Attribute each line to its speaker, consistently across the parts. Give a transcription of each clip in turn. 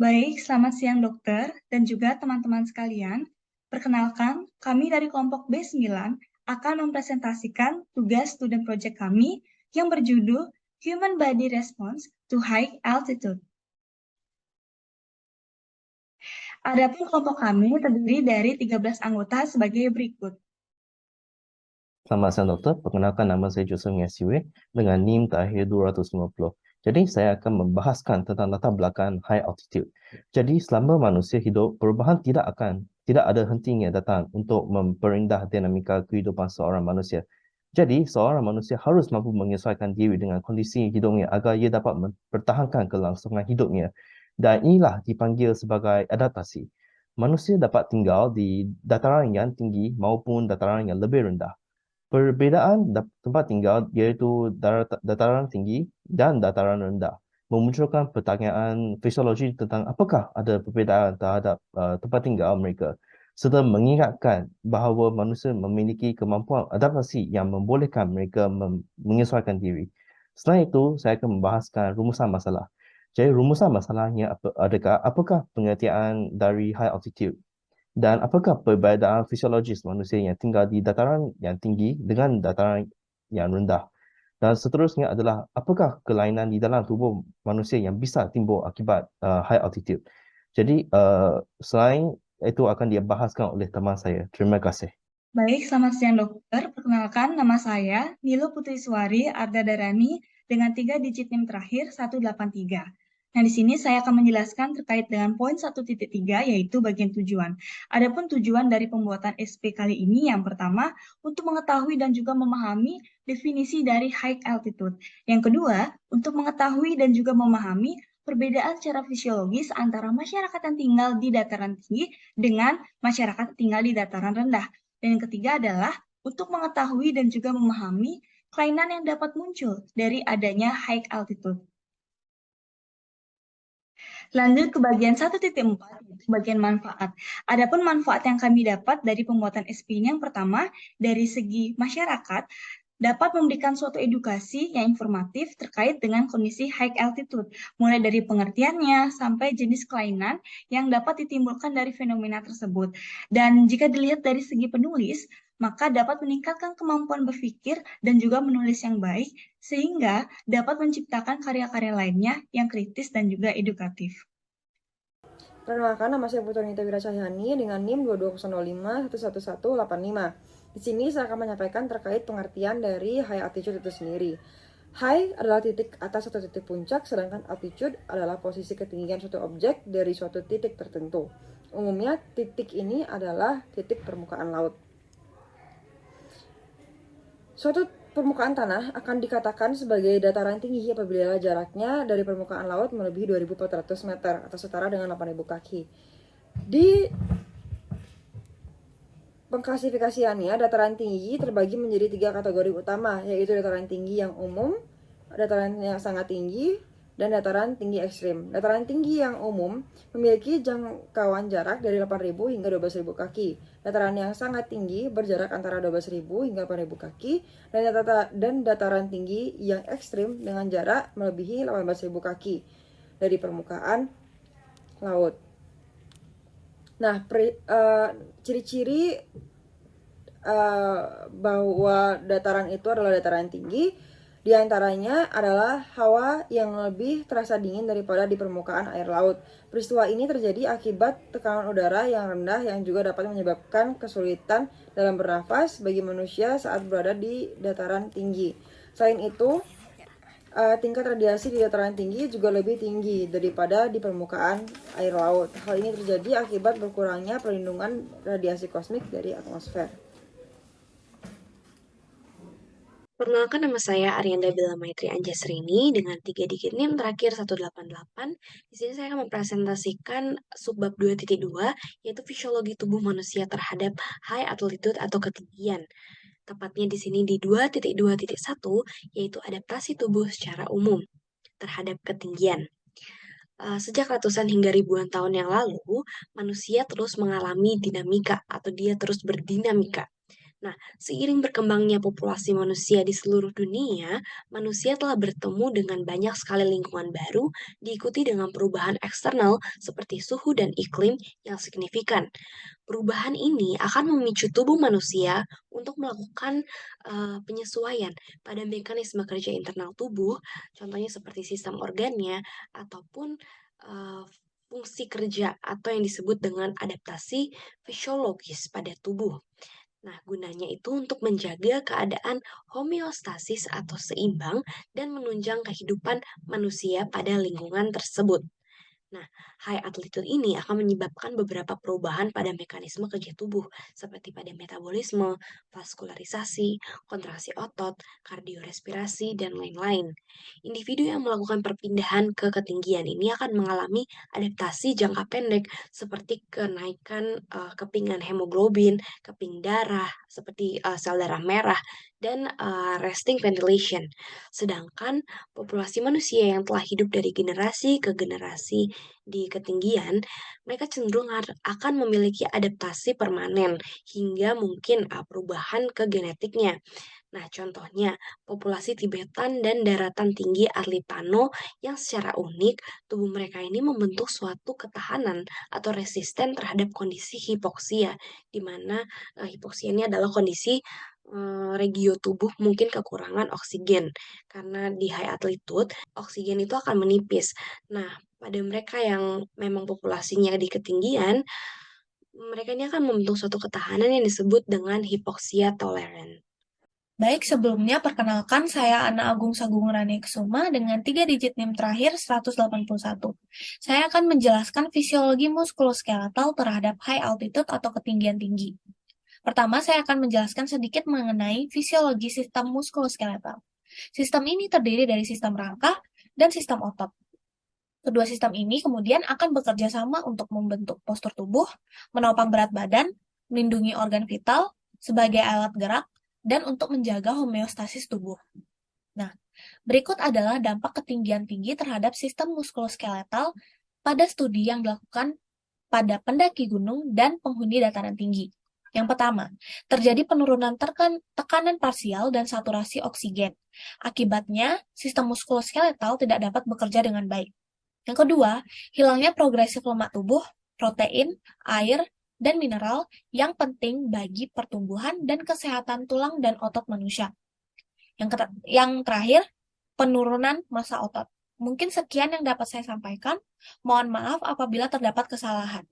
Speaker 1: Baik, selamat siang dokter dan juga teman-teman sekalian. Perkenalkan, kami dari kelompok B9 akan mempresentasikan tugas student project kami yang berjudul Human Body Response to High Altitude. Adapun kelompok kami terdiri dari 13 anggota sebagai berikut.
Speaker 2: Selamat siang doktor, perkenalkan nama saya Joseph Ngasiwe dengan NIM terakhir 250. Jadi saya akan membahaskan tentang latar belakang high altitude. Jadi selama manusia hidup, perubahan tidak ada hentinya datang untuk memperindah dinamika kehidupan seorang manusia. Jadi seorang manusia harus mampu menyesuaikan diri dengan kondisi hidupnya agar ia dapat mempertahankan kelangsungan hidupnya. Dan inilah dipanggil sebagai adaptasi. Manusia dapat tinggal di dataran yang tinggi maupun dataran yang lebih rendah. Perbedaan tempat tinggal iaitu dataran tinggi dan dataran rendah memunculkan pertanyaan fisiologi tentang apakah ada perbedaan terhadap tempat tinggal mereka serta mengingatkan bahawa manusia memiliki kemampuan adaptasi yang membolehkan mereka menyesuaikan diri. Selain itu, saya akan membahaskan rumusan masalah. Jadi rumusan masalahnya apakah pengertian dari high altitude? Dan apakah perbezaan fisiologis manusia yang tinggal di dataran yang tinggi dengan dataran yang rendah? Dan seterusnya adalah apakah kelainan di dalam tubuh manusia yang bisa timbul akibat high altitude? Jadi selain itu akan dibahaskan oleh teman saya. Terima kasih.
Speaker 1: Baik, selamat siang dokter. Perkenalkan, nama saya Nilo Putri Suwari Ardadarani dengan 3 digit NIM terakhir 183. Nah, di sini saya akan menjelaskan terkait dengan poin 1.3 yaitu bagian tujuan. Adapun tujuan dari pembuatan SP kali ini yang pertama untuk mengetahui dan juga memahami definisi dari high altitude. Yang kedua, untuk mengetahui dan juga memahami perbedaan secara fisiologis antara masyarakat yang tinggal di dataran tinggi dengan masyarakat yang tinggal di dataran rendah. Dan yang ketiga adalah untuk mengetahui dan juga memahami kelainan yang dapat muncul dari adanya high altitude. Lanjut ke bagian 1.4, yaitu bagian manfaat. Adapun manfaat yang kami dapat dari pembuatan SP ini yang pertama, dari segi masyarakat, dapat memberikan suatu edukasi yang informatif terkait dengan kondisi high altitude, mulai dari pengertiannya sampai jenis kelainan yang dapat ditimbulkan dari fenomena tersebut. Dan jika dilihat dari segi penulis, maka dapat meningkatkan kemampuan berpikir dan juga menulis yang baik, sehingga dapat menciptakan karya-karya lainnya yang kritis dan juga edukatif.
Speaker 3: Perkenalkan, nama saya Putri Nita Wiracahyani dengan NIM 220511185. Di sini saya akan menyampaikan terkait pengertian dari high altitude itu sendiri. High adalah titik atas atau titik puncak, sedangkan altitude adalah posisi ketinggian suatu objek dari suatu titik tertentu. Umumnya, titik ini adalah titik permukaan laut. Suatu permukaan tanah akan dikatakan sebagai dataran tinggi apabila jaraknya dari permukaan laut melebihi 2.400 meter atau setara dengan 8.000 kaki. Di pengklasifikasiannya, dataran tinggi terbagi menjadi 3 kategori utama, yaitu dataran tinggi yang umum, dataran yang sangat tinggi, dan dataran tinggi ekstrim. Dataran tinggi yang umum memiliki jangkauan jarak dari 8.000 hingga 12.000 kaki. Dataran yang sangat tinggi berjarak antara 12.000 hingga 8.000 kaki, dan dataran tinggi yang ekstrim dengan jarak melebihi 18.000 kaki dari permukaan laut. Nah, ciri-ciri bahwa dataran itu adalah dataran tinggi, di antaranya adalah hawa yang lebih terasa dingin daripada di permukaan air laut. Peristiwa ini terjadi akibat tekanan udara yang rendah yang juga dapat menyebabkan kesulitan dalam bernafas bagi manusia saat berada di dataran tinggi. Selain itu, tingkat radiasi di dataran tinggi juga lebih tinggi daripada di permukaan air laut. Hal ini terjadi akibat berkurangnya perlindungan radiasi kosmik dari atmosfer.
Speaker 4: Perkenalkan, nama saya Arianda Bella Maitri Anjasrini dengan 3 digit NIM terakhir 188. Di sini saya akan mempresentasikan subbab 2.2 yaitu fisiologi tubuh manusia terhadap high altitude atau ketinggian. Tepatnya di sini di 2.2.1 yaitu adaptasi tubuh secara umum terhadap ketinggian. Sejak ratusan hingga ribuan tahun yang lalu, manusia terus mengalami dinamika atau dia terus berdinamika. Nah, seiring berkembangnya populasi manusia di seluruh dunia, manusia telah bertemu dengan banyak sekali lingkungan baru, diikuti dengan perubahan eksternal seperti suhu dan iklim yang signifikan. Perubahan ini akan memicu tubuh manusia untuk melakukan penyesuaian pada mekanisme kerja internal tubuh, contohnya seperti sistem organnya ataupun eh, fungsi kerja atau yang disebut dengan adaptasi fisiologis pada tubuh. Nah, gunanya itu untuk menjaga keadaan homeostasis atau seimbang dan menunjang kehidupan manusia pada lingkungan tersebut. Nah, high altitude ini akan menyebabkan beberapa perubahan pada mekanisme kerja tubuh, seperti pada metabolisme, vaskularisasi, kontraksi otot, kardiorespirasi, dan lain-lain. Individu yang melakukan perpindahan ke ketinggian ini akan mengalami adaptasi jangka pendek, seperti kenaikan kepingan hemoglobin, keping darah, seperti sel darah merah, dan resting ventilation. Sedangkan populasi manusia yang telah hidup dari generasi ke generasi di ketinggian, mereka cenderung akan memiliki adaptasi permanen hingga mungkin perubahan ke genetiknya. Nah, contohnya populasi Tibetan dan daratan tinggi Arlipano yang secara unik tubuh mereka ini membentuk suatu ketahanan atau resisten terhadap kondisi hipoksia, di mana hipoksia ini adalah kondisi regio tubuh mungkin kekurangan oksigen karena di high altitude oksigen itu akan menipis. Nah, pada mereka yang memang populasinya di ketinggian, mereka ini akan membentuk suatu ketahanan yang disebut dengan hipoksia tolerant.
Speaker 5: Baik, sebelumnya perkenalkan saya Ana Agung Sagung Raneksuma dengan 3 digit NIM terakhir 181. Saya akan menjelaskan fisiologi muskuloskeletal terhadap high altitude atau ketinggian tinggi. Pertama, saya akan menjelaskan sedikit mengenai fisiologi sistem muskuloskeletal. Sistem ini terdiri dari sistem rangka dan sistem otot. Kedua sistem ini kemudian akan bekerja sama untuk membentuk postur tubuh, menopang berat badan, melindungi organ vital sebagai alat gerak, dan untuk menjaga homeostasis tubuh. Nah, berikut adalah dampak ketinggian tinggi terhadap sistem muskuloskeletal pada studi yang dilakukan pada pendaki gunung dan penghuni dataran tinggi. Yang pertama, terjadi penurunan tekanan parsial dan saturasi oksigen. Akibatnya, sistem muskuloskeletal tidak dapat bekerja dengan baik. Yang kedua, hilangnya progresif lemak tubuh, protein, air, dan mineral yang penting bagi pertumbuhan dan kesehatan tulang dan otot manusia. Yang terakhir, penurunan massa otot. Mungkin sekian yang dapat saya sampaikan. Mohon maaf apabila terdapat kesalahan.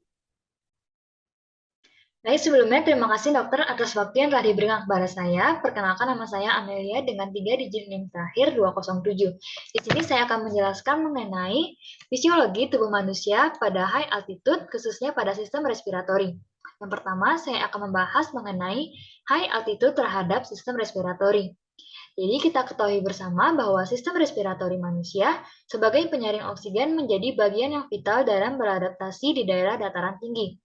Speaker 6: Baik, sebelumnya terima kasih dokter atas waktu yang telah diberikan kepada saya. Perkenalkan nama saya Amelia dengan 3 digit NIM terakhir 207. Di sini saya akan menjelaskan mengenai fisiologi tubuh manusia pada high altitude, khususnya pada sistem respiratori. Yang pertama, saya akan membahas mengenai high altitude terhadap sistem respiratori. Jadi kita ketahui bersama bahwa sistem respiratori manusia sebagai penyaring oksigen menjadi bagian yang vital dalam beradaptasi di daerah dataran tinggi.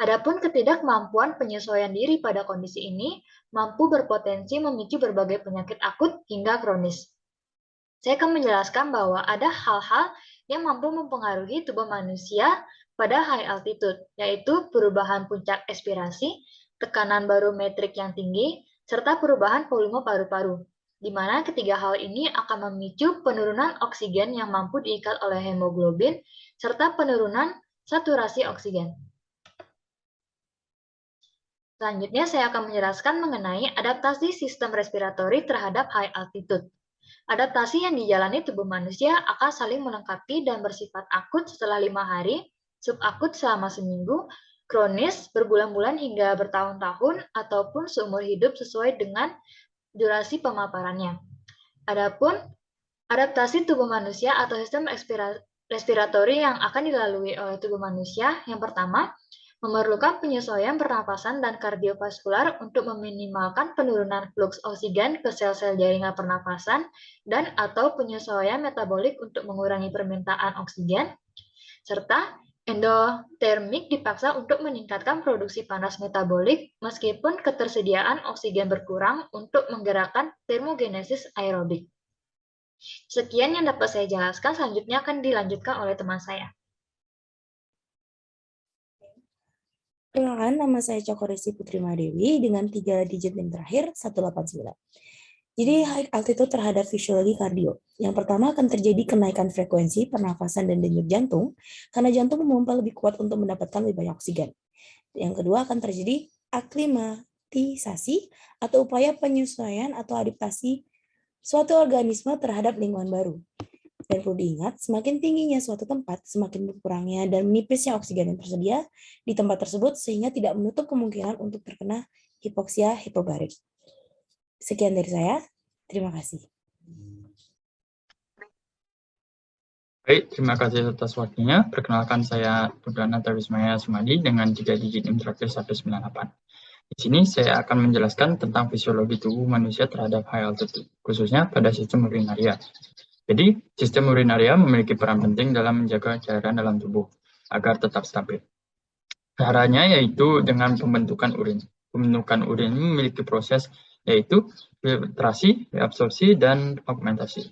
Speaker 6: Adapun ketidakmampuan penyesuaian diri pada kondisi ini mampu berpotensi memicu berbagai penyakit akut hingga kronis. Saya akan menjelaskan bahwa ada hal-hal yang mampu mempengaruhi tubuh manusia pada high altitude, yaitu perubahan puncak expirasi, tekanan barometrik yang tinggi, serta perubahan volume paru-paru, di mana ketiga hal ini akan memicu penurunan oksigen yang mampu diikat oleh hemoglobin, serta penurunan saturasi oksigen. Selanjutnya, saya akan menjelaskan mengenai adaptasi sistem respiratori terhadap high altitude. Adaptasi yang dijalani tubuh manusia akan saling melengkapi dan bersifat akut setelah 5 hari, subakut selama seminggu, kronis berbulan-bulan hingga bertahun-tahun, ataupun seumur hidup sesuai dengan durasi pemaparannya. Adapun adaptasi tubuh manusia atau sistem respiratori yang akan dilalui oleh tubuh manusia, yang pertama, memerlukan penyesuaian pernapasan dan kardiovaskular untuk meminimalkan penurunan fluks oksigen ke sel-sel jaringan pernapasan dan atau penyesuaian metabolik untuk mengurangi permintaan oksigen, serta endotermik dipaksa untuk meningkatkan produksi panas metabolik meskipun ketersediaan oksigen berkurang untuk menggerakkan termogenesis aerobik. Sekian yang dapat saya jelaskan, selanjutnya akan dilanjutkan oleh teman saya.
Speaker 7: Perkenalkan, nama saya Cokoresi Putri Madewi dengan 3 digit NIM terakhir 189. Jadi high altitude terhadap fisiologi kardio. Yang pertama akan terjadi kenaikan frekuensi pernafasan dan denyut jantung karena jantung memompa lebih kuat untuk mendapatkan lebih banyak oksigen. Yang kedua akan terjadi aklimatisasi atau upaya penyesuaian atau adaptasi suatu organisme terhadap lingkungan baru. Dan perlu diingat, semakin tingginya suatu tempat, semakin berkurangnya dan menipisnya oksigen yang tersedia di tempat tersebut sehingga tidak menutup kemungkinan untuk terkena hipoksia hipobarik. Sekian dari saya. Terima kasih.
Speaker 8: Baik, terima kasih atas waktunya. Perkenalkan saya Pudana Tawismaya Sumadi dengan 3 digit NIM terakhir 198. Di sini saya akan menjelaskan tentang fisiologi tubuh manusia terhadap high altitude, khususnya pada sistem urinaria. Jadi, sistem urinaria memiliki peran penting dalam menjaga cairan dalam tubuh agar tetap stabil. Caranya yaitu dengan pembentukan urin. Pembentukan urin memiliki proses yaitu filtrasi, reabsorpsi, dan augmentasi.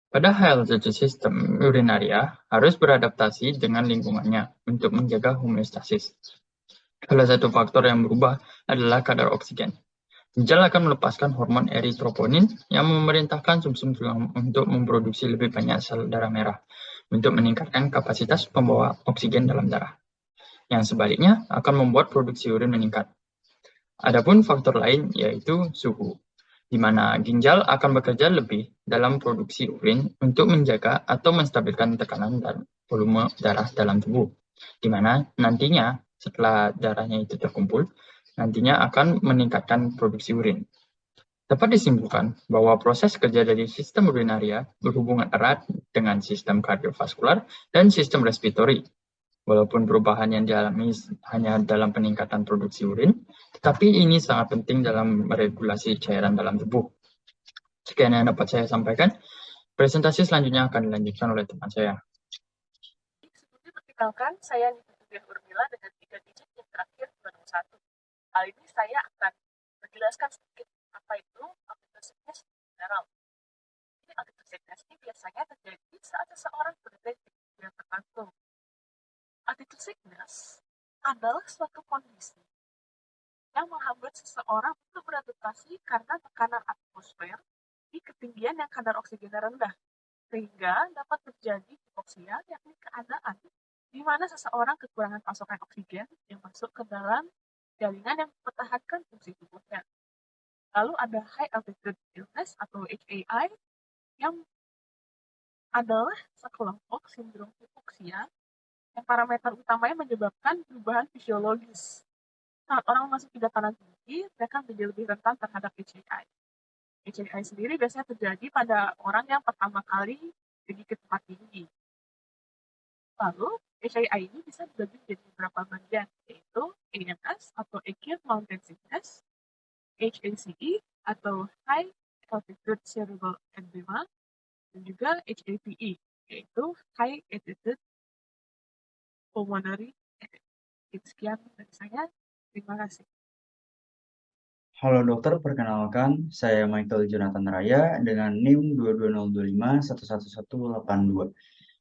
Speaker 8: Pada high altitude sistem urinaria harus beradaptasi dengan lingkungannya untuk menjaga homeostasis. Salah satu faktor yang berubah adalah kadar oksigen. Ginjal akan melepaskan hormon eritroponin yang memerintahkan sumsum tulang untuk memproduksi lebih banyak sel darah merah untuk meningkatkan kapasitas pembawa oksigen dalam darah. Yang sebaliknya akan membuat produksi urin meningkat. Adapun faktor lain yaitu suhu, di mana ginjal akan bekerja lebih dalam produksi urin untuk menjaga atau menstabilkan tekanan dan volume darah dalam tubuh, di mana nantinya setelah darahnya itu terkumpul, nantinya akan meningkatkan produksi urin. Dapat disimpulkan bahwa proses kerja dari sistem urinaria berhubungan erat dengan sistem kardiovaskular dan sistem respiratori. Walaupun perubahan yang dialami hanya dalam peningkatan produksi urin, tetapi ini sangat penting dalam meregulasi cairan dalam tubuh. Sekian yang dapat saya sampaikan. Presentasi selanjutnya akan dilanjutkan oleh teman saya.
Speaker 9: Sebelumnya perkenalkan, saya Nidya Urmila dengan 3 digit yang terakhir 201. Kali ini saya akan menjelaskan sedikit apa itu altitude sickness general. Jadi altitude sickness ini biasanya terjadi saat seseorang berada di ketinggian tertentu. Altitude sickness adalah suatu kondisi yang menghambat seseorang untuk beradaptasi karena tekanan atmosfer di ketinggian yang kadar oksigennya rendah, sehingga dapat terjadi hipoksia, yakni keadaan di mana seseorang kekurangan pasokan oksigen yang masuk ke dalam jaringan yang mempertahankan fungsi tubuhnya. Lalu ada high altitude illness atau HAI yang adalah sekelompok sindrom hipoksia yang parameter utamanya menyebabkan perubahan fisiologis. Saat orang memasuki dataran tinggi, mereka menjadi lebih rentan terhadap HAI. HAI sendiri biasanya terjadi pada orang yang pertama kali pergi ke tempat tinggi. Lalu, HAI ini bisa dibagi menjadi beberapa bagian, yaitu AMS atau Acute Mountain Sickness, HACE atau High Altitude Cerebral Edema, dan juga HAPE, yaitu High Altitude Pulmonary Edema. Sekian dari saya. Terima kasih.
Speaker 10: Halo dokter, perkenalkan saya Michael Jonathan Raya dengan NIM 220511182.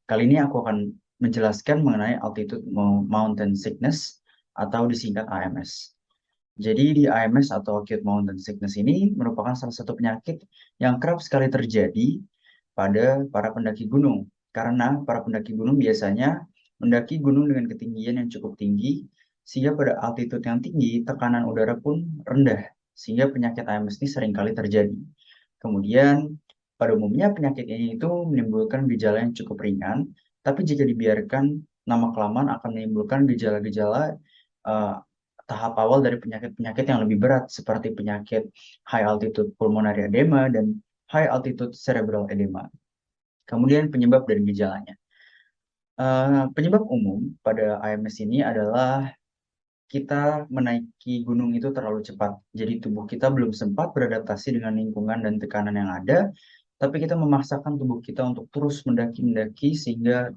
Speaker 10: Kali ini aku akan menjelaskan mengenai altitude mountain sickness atau disingkat AMS. Jadi di AMS atau acute mountain sickness ini merupakan salah satu penyakit yang kerap sekali terjadi pada para pendaki gunung. Karena para pendaki gunung biasanya mendaki gunung dengan ketinggian yang cukup tinggi, sehingga pada altitude yang tinggi, tekanan udara pun rendah, sehingga penyakit AMS ini seringkali terjadi. Kemudian, pada umumnya penyakit ini itu menimbulkan gejala yang cukup ringan, tapi jika dibiarkan lama-kelamaan akan menimbulkan gejala-gejala tahap awal dari penyakit-penyakit yang lebih berat, seperti penyakit high altitude pulmonary edema dan high altitude cerebral edema. Kemudian penyebab dan gejalanya. Penyebab umum pada AMS ini adalah kita menaiki gunung itu terlalu cepat. Jadi tubuh kita belum sempat beradaptasi dengan lingkungan dan tekanan yang ada, tapi kita memaksakan tubuh kita untuk terus mendaki-mendaki sehingga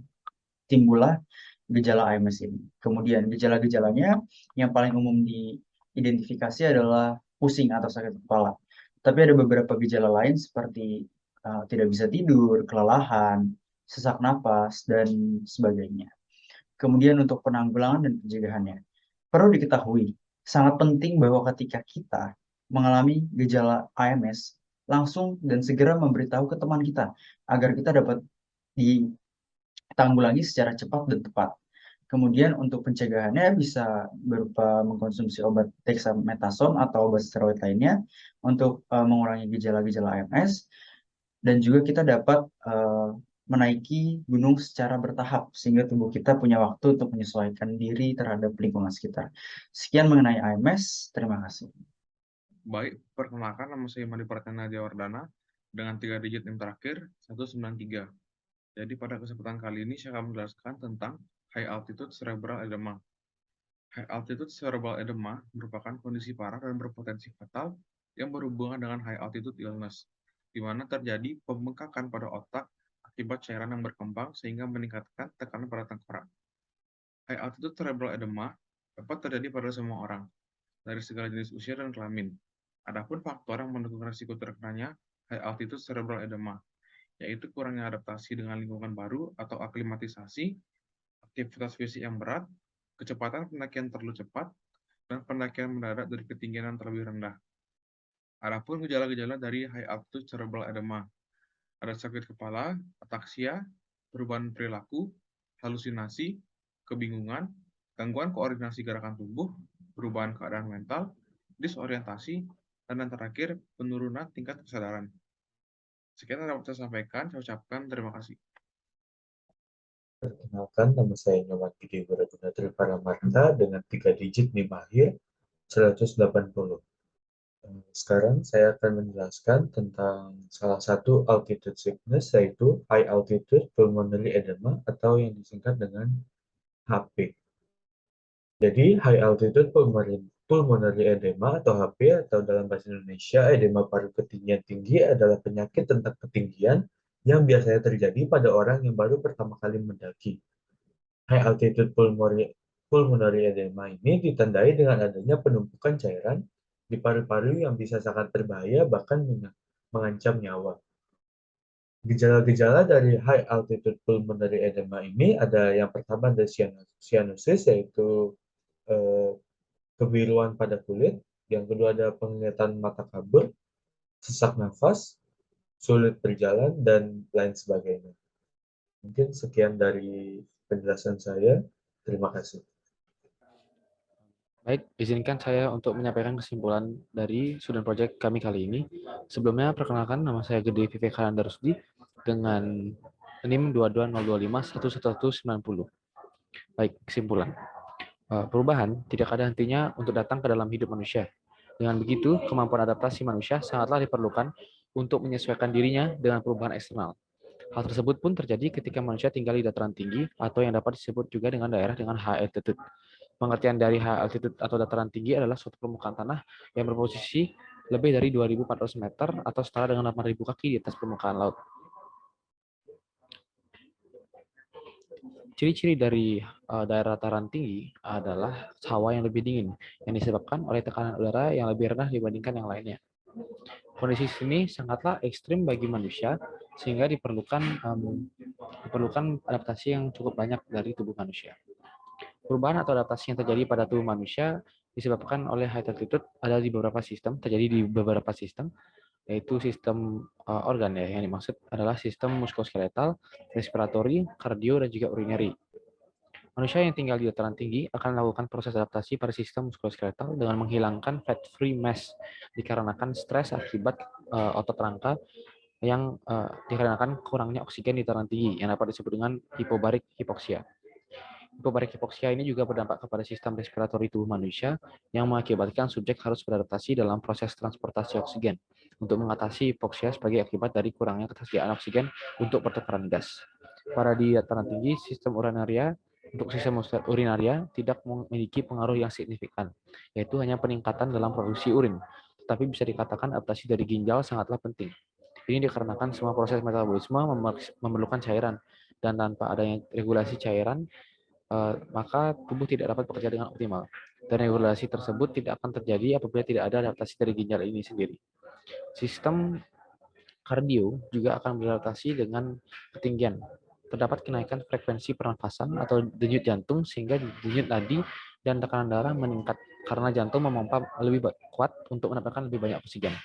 Speaker 10: timbullah gejala AMS ini. Kemudian gejala-gejalanya yang paling umum diidentifikasi adalah pusing atau sakit kepala. Tapi ada beberapa gejala lain seperti tidak bisa tidur, kelelahan, sesak napas, dan sebagainya. Kemudian untuk penanggulangan dan pencegahannya. Perlu diketahui, sangat penting bahwa ketika kita mengalami gejala AMS, langsung dan segera memberitahu ke teman kita agar kita dapat ditanggulangi secara cepat dan tepat. Kemudian untuk pencegahannya bisa berupa mengkonsumsi obat dexamethasone atau obat steroid lainnya untuk mengurangi gejala-gejala AMS, dan juga kita dapat menaiki gunung secara bertahap sehingga tubuh kita punya waktu untuk menyesuaikan diri terhadap lingkungan sekitar. Sekian mengenai AMS, terima kasih.
Speaker 11: Baik, perkenalkan nama saya Madi Pratana Jawardana dengan 3 digit NIM terakhir 193. Jadi pada kesempatan kali ini saya akan menjelaskan tentang high altitude cerebral edema. High altitude cerebral edema merupakan kondisi parah dan berpotensi fatal yang berhubungan dengan high altitude illness, di mana terjadi pembengkakan pada otak akibat cairan yang berkembang sehingga meningkatkan tekanan pada tengkorak. High altitude cerebral edema dapat terjadi pada semua orang, dari segala jenis usia dan kelamin. Adapun faktor yang mendukung risiko terkenanya high altitude cerebral edema, yaitu kurangnya adaptasi dengan lingkungan baru atau aklimatisasi, aktivitas fisik yang berat, kecepatan pendakian terlalu cepat, dan pendakian mendadak dari ketinggian yang terlebih rendah. Adapun gejala-gejala dari high altitude cerebral edema, ada sakit kepala, ataksia, perubahan perilaku, halusinasi, kebingungan, gangguan koordinasi gerakan tubuh, perubahan keadaan mental, disorientasi, dan yang terakhir, penurunan tingkat kesadaran. Sekian yang dapat saya sampaikan, saya ucapkan terima kasih.
Speaker 12: Perkenalkan, nama saya Nyoman Gede Wiragunatri Paramarta dengan 3 digit NIM akhir 180. Sekarang saya akan menjelaskan tentang salah satu altitude sickness, yaitu High Altitude Pulmonary Edema atau yang disingkat dengan HP. Jadi, High Altitude Pulmonary Edema atau HP atau dalam bahasa Indonesia, edema paru ketinggian tinggi adalah penyakit tentang ketinggian yang biasanya terjadi pada orang yang baru pertama kali mendaki. High altitude pulmonary edema ini ditandai dengan adanya penumpukan cairan di paru-paru yang bisa sangat berbahaya bahkan mengancam nyawa. Gejala-gejala dari high altitude pulmonary edema ini ada yang pertama ada cyanosis, yaitu kebiruan pada kulit. Yang kedua ada penglihatan mata kabur, sesak nafas, sulit berjalan, dan lain sebagainya. Mungkin sekian dari penjelasan saya. Terima kasih.
Speaker 13: Baik, izinkan saya untuk menyampaikan kesimpulan dari student project kami kali ini. Sebelumnya, perkenalkan nama saya Gede Vivekananda Rusdi dengan NIM 220251190. Baik, kesimpulan. Perubahan tidak ada hentinya untuk datang ke dalam hidup manusia. Dengan begitu, kemampuan adaptasi manusia sangatlah diperlukan untuk menyesuaikan dirinya dengan perubahan eksternal. Hal tersebut pun terjadi ketika manusia tinggal di dataran tinggi atau yang dapat disebut juga dengan daerah dengan high altitude. Pengertian dari high altitude atau dataran tinggi adalah suatu permukaan tanah yang berposisi lebih dari 2.400 meter atau setara dengan 8.000 kaki di atas permukaan laut. Ciri-ciri dari daerah dataran tinggi adalah hawa yang lebih dingin, yang disebabkan oleh tekanan udara yang lebih rendah dibandingkan yang lainnya. Kondisi ini sangatlah ekstrim bagi manusia, sehingga diperlukan adaptasi yang cukup banyak dari tubuh manusia. Perubahan atau adaptasi yang terjadi pada tubuh manusia disebabkan oleh high altitude terjadi di beberapa sistem, yaitu sistem organ ya, yang dimaksud adalah sistem muskuloskeletal, respiratori, kardio, dan juga urinary. Manusia yang tinggal di dataran tinggi akan melakukan proses adaptasi pada sistem muskuloskeletal dengan menghilangkan fat-free mass dikarenakan stres akibat otot rangka yang dikarenakan kurangnya oksigen di dataran tinggi yang dapat disebut dengan hypobaric hypoxia. Hypobaric hypoxia ini juga berdampak kepada sistem respiratori tubuh manusia yang mengakibatkan subjek harus beradaptasi dalam proses transportasi oksigen untuk mengatasi hypoxia sebagai akibat dari kurangnya ketersediaan oksigen untuk pertukaran gas. Pada di dataran tinggi, sistem urinaria tidak memiliki pengaruh yang signifikan, yaitu hanya peningkatan dalam produksi urin. Tetapi bisa dikatakan adaptasi dari ginjal sangatlah penting. Ini dikarenakan semua proses metabolisme memerlukan cairan, dan tanpa adanya regulasi cairan, maka tubuh tidak dapat bekerja dengan optimal. Dan regulasi tersebut tidak akan terjadi apabila tidak ada adaptasi dari ginjal ini sendiri. Sistem kardio juga akan beradaptasi dengan ketinggian. Terdapat kenaikan frekuensi pernafasan atau denyut jantung sehingga denyut nadi dan tekanan darah meningkat karena jantung memompa lebih kuat untuk mendapatkan lebih banyak oksigen.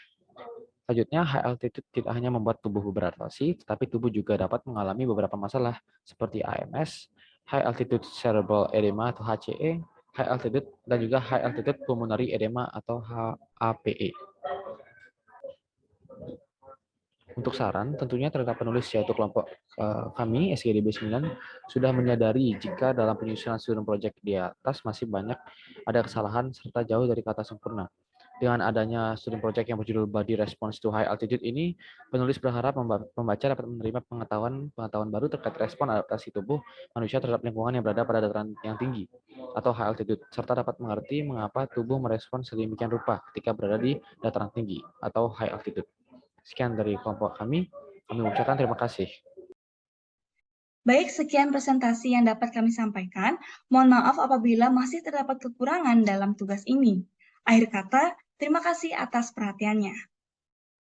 Speaker 13: Selanjutnya, high altitude tidak hanya membuat tubuh beradaptasi, tetapi tubuh juga dapat mengalami beberapa masalah seperti AMS, high altitude cerebral edema atau HCE, high altitude dan juga high altitude pulmonary edema atau HAPE. Untuk saran, tentunya terhadap penulis yaitu kelompok kami, SGDB 9, sudah menyadari jika dalam penyusunan student project di atas masih banyak ada kesalahan serta jauh dari kata sempurna. Dengan adanya student project yang berjudul Body Response to High Altitude ini, penulis berharap pembaca dapat menerima pengetahuan baru terkait respon adaptasi tubuh manusia terhadap lingkungan yang berada pada dataran yang tinggi atau high altitude, serta dapat mengerti mengapa tubuh merespon sedemikian rupa ketika berada di dataran tinggi atau high altitude. Sekian dari kelompok kami mengucapkan terima kasih.
Speaker 1: Baik, sekian presentasi yang dapat kami sampaikan. Mohon maaf apabila masih terdapat kekurangan dalam tugas ini. Akhir kata, terima kasih atas perhatiannya.